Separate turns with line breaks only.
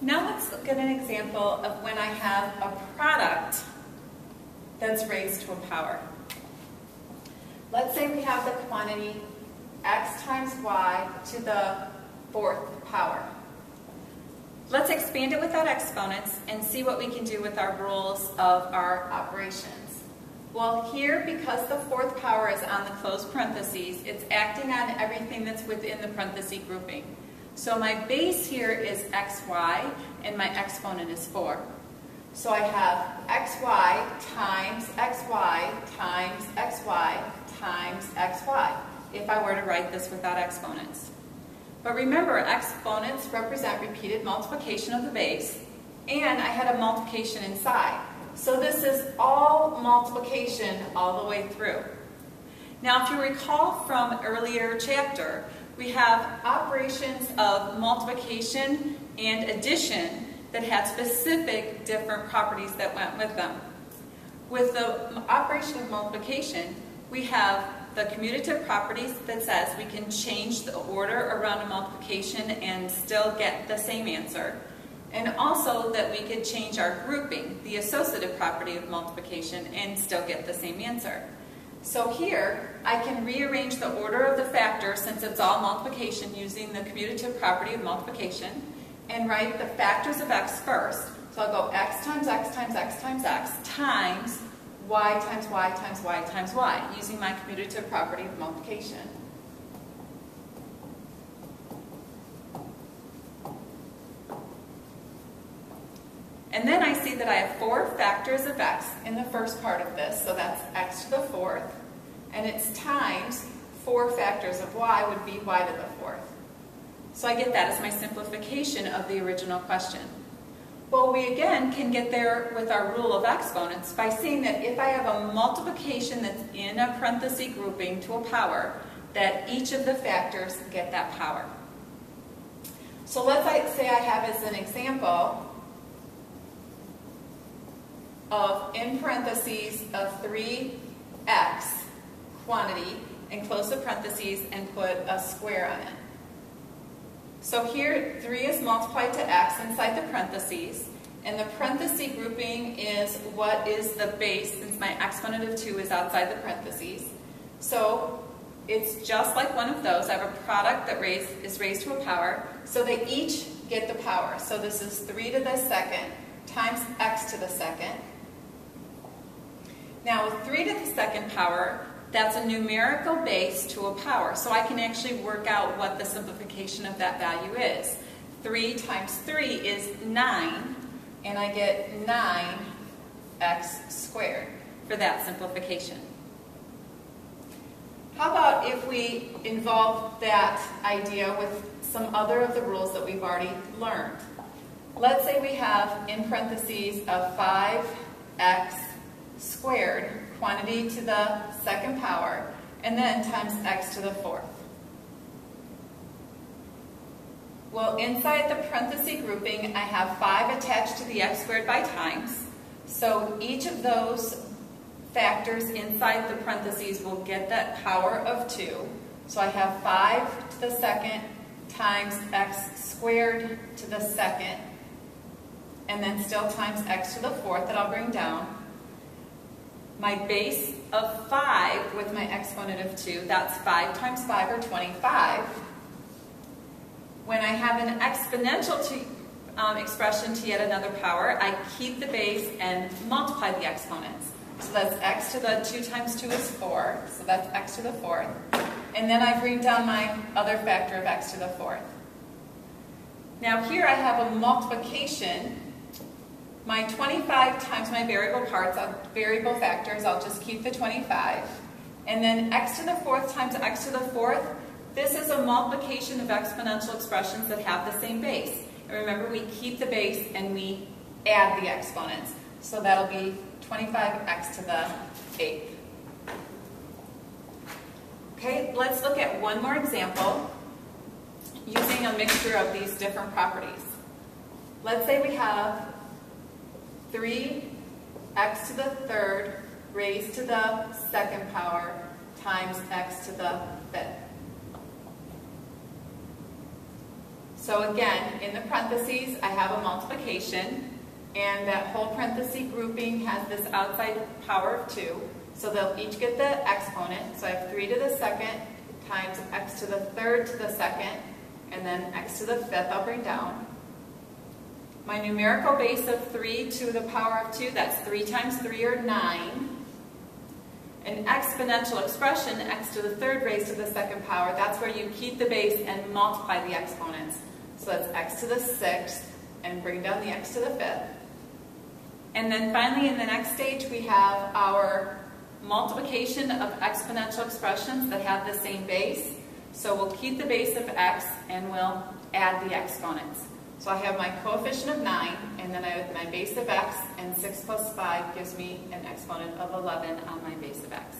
Now let's look at an example of when I have a product that's raised to a power. Let's say we have the quantity x times y to the fourth power. Let's expand it without exponents and see what we can do with our rules of our operations. Well, here, because the fourth power is on the closed parentheses, it's acting on everything that's within the parenthesis grouping. So my base here is xy, and my exponent is 4. So I have xy times xy times xy times xy, if I were to write this without exponents. But remember, exponents represent repeated multiplication of the base, and I had a multiplication inside. So this is all multiplication all the way through. Now, if you recall from earlier chapter, we have operations of multiplication and addition that had specific different properties that went with them. With the operation of multiplication, we have the commutative properties that says we can change the order around a multiplication and still get the same answer. And also that we could change our grouping, the associative property of multiplication, and still get the same answer. So here, I can rearrange the order of the factors, since it's all multiplication, using the commutative property of multiplication, and write the factors of x first. So I'll go x times x times x times x times y times y times y times y, using my commutative property of multiplication. And then I see that I have 4 factors of x in the first part of this, so that's x to the 4th, and it's times 4 factors of y would be y to the 4th. So I get that as my simplification of the original question. Well, we again can get there with our rule of exponents by seeing that if I have a multiplication that's in a parenthesis grouping to a power, that each of the factors get that power. So let's say I have as an example of, in parentheses, a 3x quantity, and close the parentheses and put a square on it. So here, 3 is multiplied to x inside the parentheses, and the parenthesis grouping is what is the base, since my exponent of 2 is outside the parentheses. So it's just like one of those. I have a product that is raised to a power, so they each get the power. So this is 3 to the second times x to the second. Now with 3 to the second power, that's a numerical base to a power, so I can actually work out what the simplification of that value is. 3 times 3 is 9, and I get 9x squared for that simplification. How about if we involve that idea with some other of the rules that we've already learned? Let's say we have, in parentheses, a 5x squared quantity to the second power, and then times x to the 4th. Well, inside the parenthesis grouping, I have 5 attached to the x squared by times, so each of those factors inside the parentheses will get that power of 2. So I have 5 to the second times x squared to the second, and then still times x to the 4th that I'll bring down. My base of 5 with my exponent of 2, that's 5 times 5, or 25. When I have an exponential expression to yet another power, I keep the base and multiply the exponents. So that's x to the 2 times 2 is 4, so that's x to the 4th. And then I bring down my other factor of x to the 4th. Now here I have a multiplication. My 25 times my variable parts, variable factors, I'll just keep the 25. And then x to the 4th times x to the 4th, this is a multiplication of exponential expressions that have the same base. And remember, we keep the base and we add the exponents. So that'll be 25x to the 8th. Okay, let's look at one more example using a mixture of these different properties. Let's say we have 3x to the 3rd raised to the 2nd power times x to the 5th. So again, in the parentheses, I have a multiplication, and that whole parenthesis grouping has this outside power of 2. So they'll each get the exponent. So I have 3 to the second times x to the third to the second, and then x to the fifth I'll bring down. My numerical base of 3 to the power of 2, that's 3 times 3 or 9. An exponential expression, x to the third raised to the second power, that's where you keep the base and multiply the exponents. So that's x to the sixth, and bring down the x to the fifth. And then finally in the next stage we have our multiplication of exponential expressions that have the same base. So we'll keep the base of x and we'll add the exponents. So I have my coefficient of 9, and then I have my base of x, and 6 plus 5 gives me an exponent of 11 on my base of x.